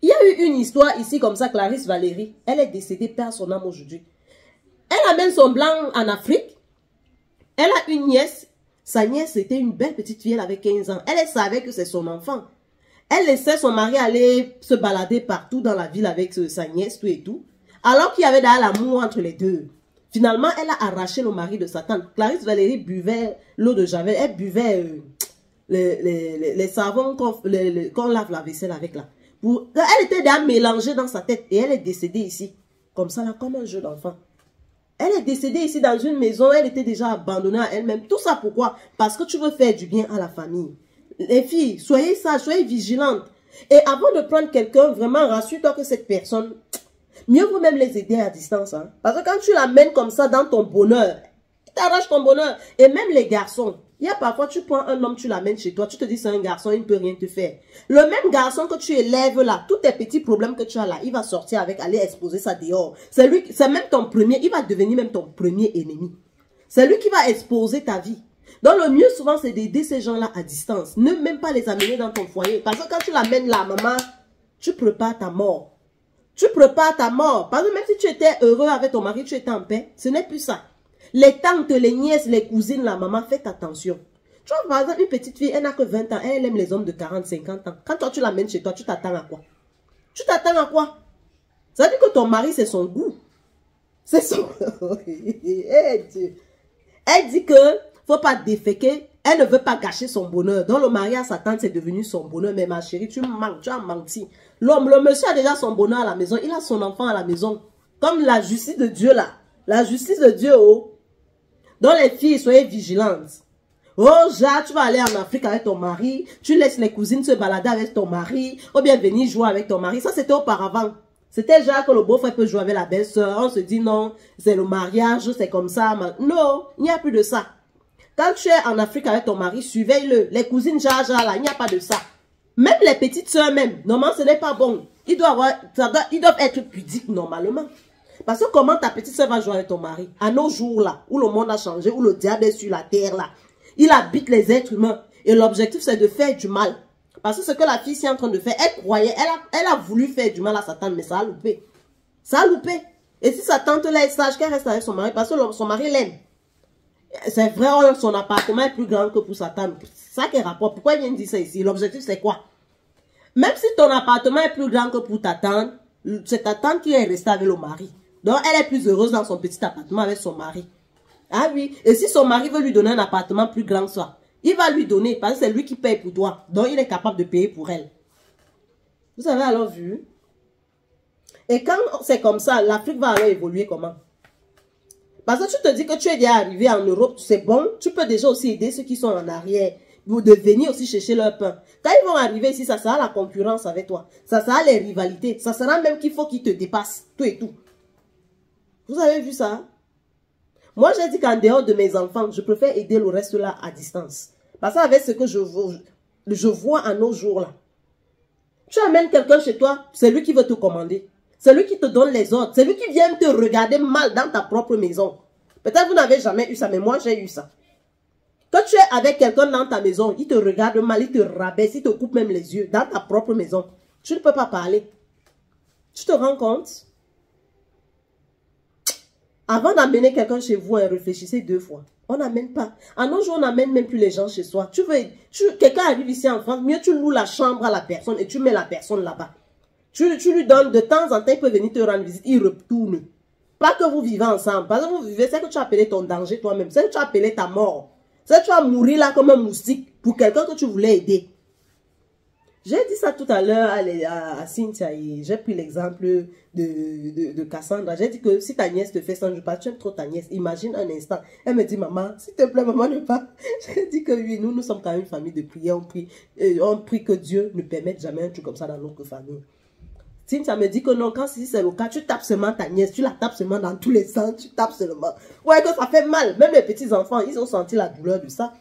Il y a eu une histoire ici comme ça, Clarisse Valérie. Elle est décédée, perd son âme aujourd'hui. Elle amène son blanc en Afrique. Elle a une nièce. Sa nièce était une belle petite fille, elle avait 15 ans. Elle savait que c'est son enfant. Elle laissait son mari aller se balader partout dans la ville avec sa nièce, tout et tout. Alors qu'il y avait d'ailleurs l'amour entre les deux. Finalement, elle a arraché le mari de sa tante. Clarisse Valérie buvait l'eau de Javel. Elle buvait les savons qu'on lave la vaisselle avec là. Elle était déjà mélangée dans sa tête. Et elle est décédée ici. Comme ça là, comme un jeu d'enfant. Elle est décédée ici dans une maison. Elle était déjà abandonnée à elle-même. Tout ça pourquoi? Parce que tu veux faire du bien à la famille. Les filles, soyez sages, soyez vigilantes. Et avant de prendre quelqu'un, vraiment, rassure-toi que cette personne, mieux vaut même les aider à distance. Hein? Parce que quand tu l'amènes comme ça dans ton bonheur, tu t'arraches ton bonheur. Et même les garçons, il y a parfois, tu prends un homme, tu l'amènes chez toi, tu te dis c'est un garçon, il ne peut rien te faire. Le même garçon que tu élèves là, tous tes petits problèmes que tu as là, il va sortir avec, aller exposer ça dehors. C'est même ton premier, il va devenir même ton premier ennemi. C'est lui qui va exposer ta vie. Donc le mieux souvent c'est d'aider ces gens-là à distance. Ne même pas les amener dans ton foyer. Parce que quand tu l'amènes là, maman, tu prépares ta mort. Tu prépares ta mort. Parce que même si tu étais heureux avec ton mari, tu étais en paix, ce n'est plus ça. Les tantes, les nièces, les cousines, la maman, faites attention. Tu vois, par exemple, une petite fille, elle n'a que 20 ans, elle aime les hommes de 40, 50 ans. Quand toi tu l'amènes chez toi, tu t'attends à quoi? Tu t'attends à quoi? Ça veut dire que ton mari, c'est son goût. C'est son... Elle dit que faut pas déféquer. Elle ne veut pas gâcher son bonheur. Donc le mari à sa tante, c'est devenu son bonheur. Mais ma chérie, tu manques, tu as menti. Le monsieur a déjà son bonheur à la maison. Il a son enfant à la maison. Comme la justice de Dieu là. La justice de Dieu, oh. Donc les filles, soyez vigilantes. Oh, Jacques, tu vas aller en Afrique avec ton mari, tu laisses les cousines se balader avec ton mari, ou bien venir jouer avec ton mari. Ça, c'était auparavant. C'était Jacques que le beau-frère peut jouer avec la belle-sœur. On se dit non, c'est le mariage, c'est comme ça. Non, il n'y a plus de ça. Quand tu es en Afrique avec ton mari, surveille-le. Les cousines Jacques, là, il n'y a pas de ça. Même les petites sœurs, même, normalement, ce n'est pas bon. Ils doivent être pudiques normalement. Parce que comment ta petite sœur va jouer avec ton mari? À nos jours là, où le monde a changé, où le diable est sur la terre là, il habite les êtres humains. Et l'objectif c'est de faire du mal. Parce que ce que la fille est en train de faire, elle croyait, elle a voulu faire du mal à sa tante, mais ça a loupé. Ça a loupé. Et si sa tante là est sage, qu'elle reste avec son mari, parce que son mari l'aime. C'est vrai, son appartement est plus grand que pour sa tante. C'est ça qui est rapport. Pourquoi il vient de dire ça ici? L'objectif c'est quoi? Même si ton appartement est plus grand que pour ta tante, c'est ta tante qui est restée avec le mari. Donc, elle est plus heureuse dans son petit appartement avec son mari. Ah oui. Et si son mari veut lui donner un appartement plus grand que ça, il va lui donner parce que c'est lui qui paye pour toi. Donc, il est capable de payer pour elle. Vous avez alors vu? Et quand c'est comme ça, l'Afrique va alors évoluer comment? Parce que tu te dis que tu es déjà arrivé en Europe, c'est bon. Tu peux déjà aussi aider ceux qui sont en arrière. De venir aussi chercher leur pain. Quand ils vont arriver ici, ça sera la concurrence avec toi. Ça sera les rivalités. Ça sera même qu'il faut qu'ils te dépassent. Tout et tout. Vous avez vu ça? Moi, j'ai dit qu'en dehors de mes enfants, je préfère aider le reste là à distance. Parce qu'avec ce que je vois à nos jours là. Tu amènes quelqu'un chez toi, c'est lui qui veut te commander. C'est lui qui te donne les ordres. C'est lui qui vient te regarder mal dans ta propre maison. Peut-être vous n'avez jamais eu ça, mais moi j'ai eu ça. Quand tu es avec quelqu'un dans ta maison, il te regarde mal, il te rabaisse, il te coupe même les yeux dans ta propre maison. Tu ne peux pas parler. Tu te rends compte? Avant d'amener quelqu'un chez vous, réfléchissez 2 fois. On n'amène pas. À nos jours, on n'amène même plus les gens chez soi. Quelqu'un arrive ici en France, mieux tu loues la chambre à la personne et tu mets la personne là-bas. Tu lui donnes de temps en temps, il peut venir te rendre visite, il retourne. Pas que vous vivez ensemble. Parce que vous vivez, c'est que tu as appelé ton danger toi-même. C'est que tu as appelé ta mort. C'est que tu vas mourir là comme un moustique pour quelqu'un que tu voulais aider. J'ai dit ça tout à l'heure à Cynthia et j'ai pris l'exemple de Cassandra. J'ai dit que si ta nièce te fait ça, je pas, tu aimes trop ta nièce. Imagine un instant. Elle me dit, maman, s'il te plaît, maman, ne pas. J'ai dit que oui, nous sommes quand même une famille de prière. On prie que Dieu ne permette jamais un truc comme ça dans notre famille. Cynthia me dit que non, quand si c'est le cas, tu tapes seulement ta nièce, tu la tapes seulement dans tous les sens, tu tapes seulement. Ouais, que ça fait mal. Même les petits enfants, ils ont senti la douleur de ça.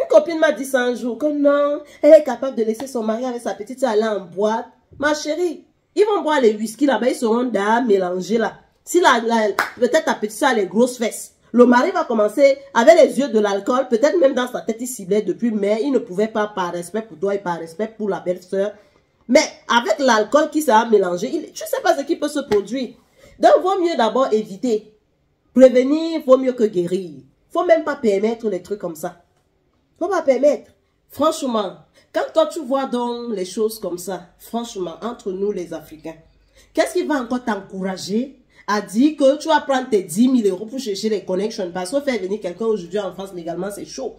Une copine m'a dit ça un jour, que non, elle est capable de laisser son mari avec sa petite aller en boîte. Ma chérie, ils vont boire les whisky là-bas, ils seront là, mélangés là. Si peut-être ta petite soeur a les grosses fesses, le mari va commencer avec les yeux de l'alcool, peut-être même dans sa tête il ciblait depuis, mais il ne pouvait pas par respect pour toi et par respect pour la belle-sœur. Mais avec l'alcool qui sera mélangé, tu ne sais pas ce qui peut se produire. Donc, il vaut mieux d'abord éviter. Prévenir vaut mieux que guérir. Il ne faut même pas permettre les trucs comme ça. Il ne faut pas permettre. Franchement, quand toi tu vois donc les choses comme ça, franchement, entre nous les Africains, qu'est-ce qui va encore t'encourager à dire que tu vas prendre tes 10 000 € pour chercher les connections? Parce que faire venir quelqu'un aujourd'hui en France légalement, c'est chaud.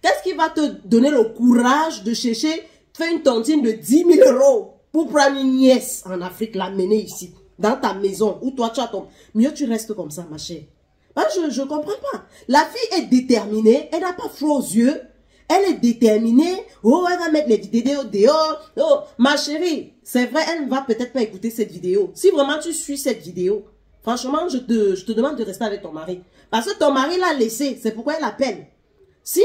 Qu'est-ce qui va te donner le courage de chercher, faire une tontine de 10 000 € pour prendre une nièce en Afrique, l'amener ici, dans ta maison, où toi tu as ton... Mieux tu restes comme ça, ma chère. Ben, je ne comprends pas. La fille est déterminée, elle n'a pas froid aux yeux. Elle est déterminée. Oh, elle va mettre les vidéos dehors. Oh, ma chérie, c'est vrai, elle ne va peut-être pas écouter cette vidéo. Si vraiment tu suis cette vidéo, franchement, je te demande de rester avec ton mari. Parce que ton mari l'a laissé. C'est pourquoi elle appelle. Si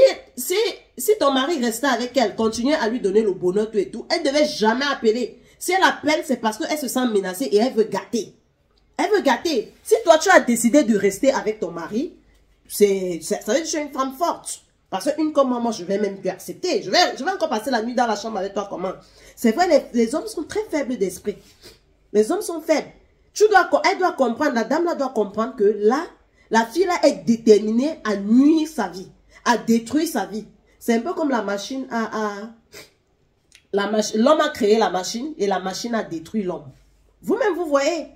ton mari restait avec elle, continuait à lui donner le bonheur, tout et tout, elle ne devait jamais appeler. Si elle appelle, c'est parce qu'elle se sent menacée et elle veut gâter. Elle veut gâter. Si toi, tu as décidé de rester avec ton mari, ça veut dire que tu es une femme forte. Parce qu'une comme moi, je vais même plus accepter. Je vais encore passer la nuit dans la chambre avec toi comment? C'est vrai, les hommes sont très faibles d'esprit. Les hommes sont faibles. Elle doit comprendre, la dame là doit comprendre que là, la fille là est déterminée à nuire sa vie, à détruire sa vie. C'est un peu comme la machine l'homme a créé la machine et la machine a détruit l'homme. Vous-même, vous voyez,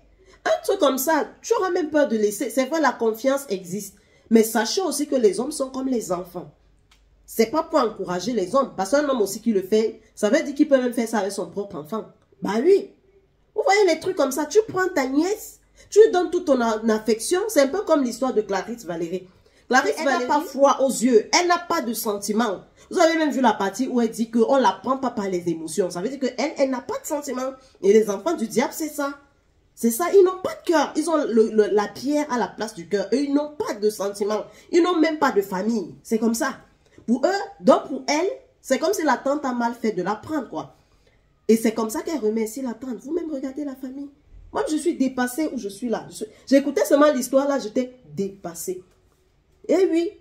un truc comme ça, tu auras même peur de laisser. C'est vrai, la confiance existe. Mais sachez aussi que les hommes sont comme les enfants. C'est pas pour encourager les hommes. Parce qu'un homme aussi qui le fait, ça veut dire qu'il peut même faire ça avec son propre enfant. Bah oui. Vous voyez les trucs comme ça. Tu prends ta nièce, Tu lui donnes toute ton affection. C'est un peu comme l'histoire de Clarisse Valérie. Clarisse, elle n'a pas froid aux yeux. Elle n'a pas de sentiments. Vous avez même vu la partie où elle dit qu'on ne la prend pas par les émotions. Ça veut dire qu'elle, elle n'a pas de sentiments. Et les enfants du diable, c'est ça. C'est ça. Ils n'ont pas de cœur. Ils ont la pierre à la place du cœur. Eux, ils n'ont pas de sentiments. Ils n'ont même pas de famille. C'est comme ça. Pour eux, donc pour elle, c'est comme si la tante a mal fait de la prendre, quoi. Et c'est comme ça qu'elle remercie la tante. Vous-même, regardez la famille. Moi, je suis dépassée où je suis là. J'écoutais seulement l'histoire là, j'étais dépassée. Eh oui,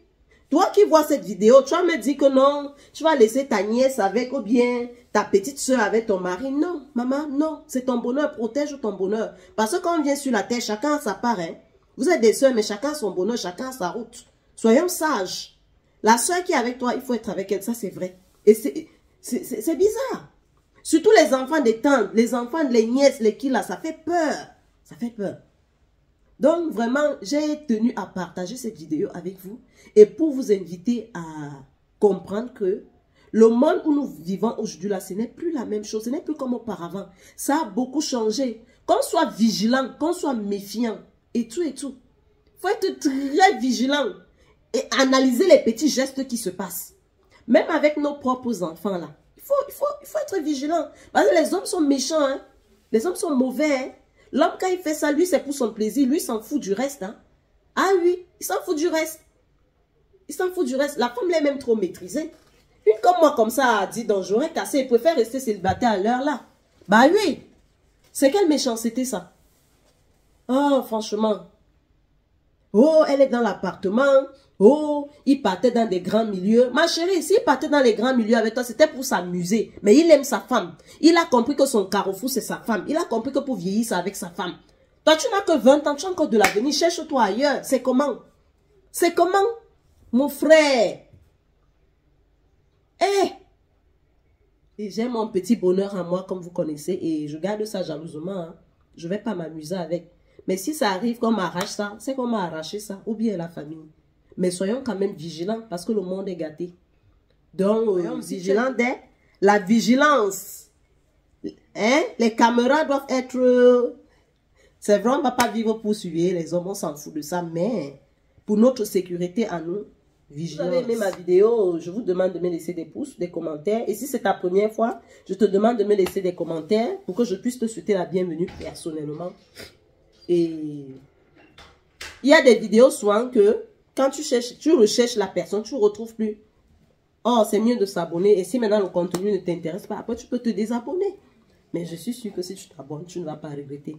toi qui vois cette vidéo, tu vas me dire que non, tu vas laisser ta nièce avec ou bien ta petite soeur avec ton mari. Non, maman, non, c'est ton bonheur, protège ton bonheur. Parce que quand on vient sur la terre, chacun a sa part. Hein. Vous êtes des soeurs, mais chacun a son bonheur, chacun a sa route. Soyons sages. La soeur qui est avec toi, il faut être avec elle, ça c'est vrai. Et c'est bizarre. Surtout les enfants des tantes, les enfants, les nièces, les qui là, ça fait peur. Ça fait peur. Donc, vraiment, j'ai tenu à partager cette vidéo avec vous et pour vous inviter à comprendre que le monde où nous vivons aujourd'hui, là, ce n'est plus la même chose. Ce n'est plus comme auparavant. Ça a beaucoup changé. Qu'on soit vigilant, qu'on soit méfiant et tout et tout. Il faut être très vigilant et analyser les petits gestes qui se passent. Même avec nos propres enfants, là. Il faut être vigilant. Parce que les hommes sont méchants, hein. Les hommes sont mauvais, hein. L'homme, quand il fait ça, lui, c'est pour son plaisir. Lui, il s'en fout du reste. Hein. Ah oui, il s'en fout du reste. Il s'en fout du reste. La femme l'est même trop maîtrisée. Une comme moi, comme ça, a dit, donc j'aurais cassé. Il préfère rester célibataire à l'heure là. Bah oui. C'est quelle méchanceté, ça? Oh, franchement. Oh, elle est dans l'appartement. Oh, il partait dans des grands milieux. Ma chérie, s'il partait dans les grands milieux avec toi, c'était pour s'amuser. Mais il aime sa femme. Il a compris que son carrefour, c'est sa femme. Il a compris que pour vieillir, c'est avec sa femme. Toi, tu n'as que 20 ans, tu as encore de l'avenir. Cherche-toi ailleurs. C'est comment? C'est comment? Mon frère. Et j'ai mon petit bonheur en moi, comme vous connaissez. Et je garde ça jalousement. Hein. Je ne vais pas m'amuser avec. Mais si ça arrive qu'on m'arrache ça, c'est qu'on m'a arraché ça. Ou bien la famille. Mais soyons quand même vigilants parce que le monde est gâté. Donc, vigilants dès la vigilance. Hein? Les caméras doivent être... C'est vrai, on ne va pas vivre pour suivre les hommes, on s'en fout de ça. Mais pour notre sécurité à nous, vigilance. Vous avez aimé ma vidéo, je vous demande de me laisser des pouces, des commentaires. Et si c'est ta première fois, je te demande de me laisser des commentaires pour que je puisse te souhaiter la bienvenue personnellement. Et il y a des vidéos souvent que... Quand tu recherches la personne, tu ne retrouves plus. Oh, c'est mieux de s'abonner. Et si maintenant le contenu ne t'intéresse pas, après tu peux te désabonner. Mais je suis sûre que si tu t'abonnes, tu ne vas pas regretter.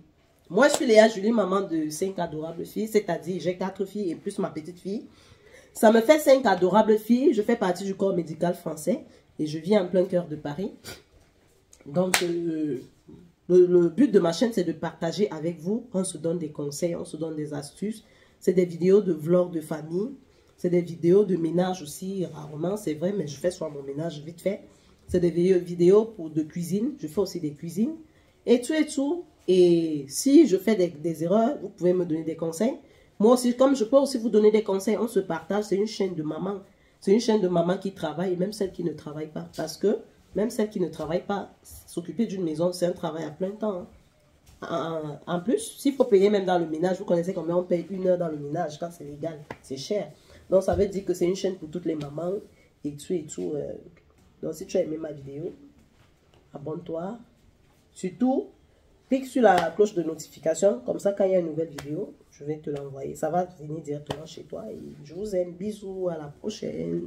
Moi, je suis Léa Julie, maman de 5 adorables filles. C'est-à-dire, j'ai 4 filles et plus ma petite fille. Ça me fait 5 adorables filles. Je fais partie du corps médical français. Et je vis en plein cœur de Paris. Donc, le but de ma chaîne, c'est de partager avec vous. On se donne des conseils, on se donne des astuces. C'est des vidéos de vlog de famille. C'est des vidéos de ménage aussi, rarement, c'est vrai, mais je fais soit mon ménage vite fait. C'est des vidéos de cuisine. Je fais aussi des cuisines. Et tout et tout. Et si je fais des erreurs, vous pouvez me donner des conseils. Moi aussi, comme je peux aussi vous donner des conseils, on se partage. C'est une chaîne de maman. C'est une chaîne de maman qui travaille, et même celle qui ne travaille pas. Parce que même celle qui ne travaille pas, s'occuper d'une maison, c'est un travail à plein temps. Hein. En plus, s'il faut payer même dans le ménage, vous connaissez combien on paye 1 heure dans le ménage quand c'est légal, c'est cher. Donc ça veut dire que c'est une chaîne pour toutes les mamans et tout et tout. Donc si tu as aimé ma vidéo, abonne-toi. Surtout, clique sur la cloche de notification, comme ça quand il y a une nouvelle vidéo, je vais te l'envoyer. Ça va venir directement chez toi et je vous aime. Bisous, à la prochaine.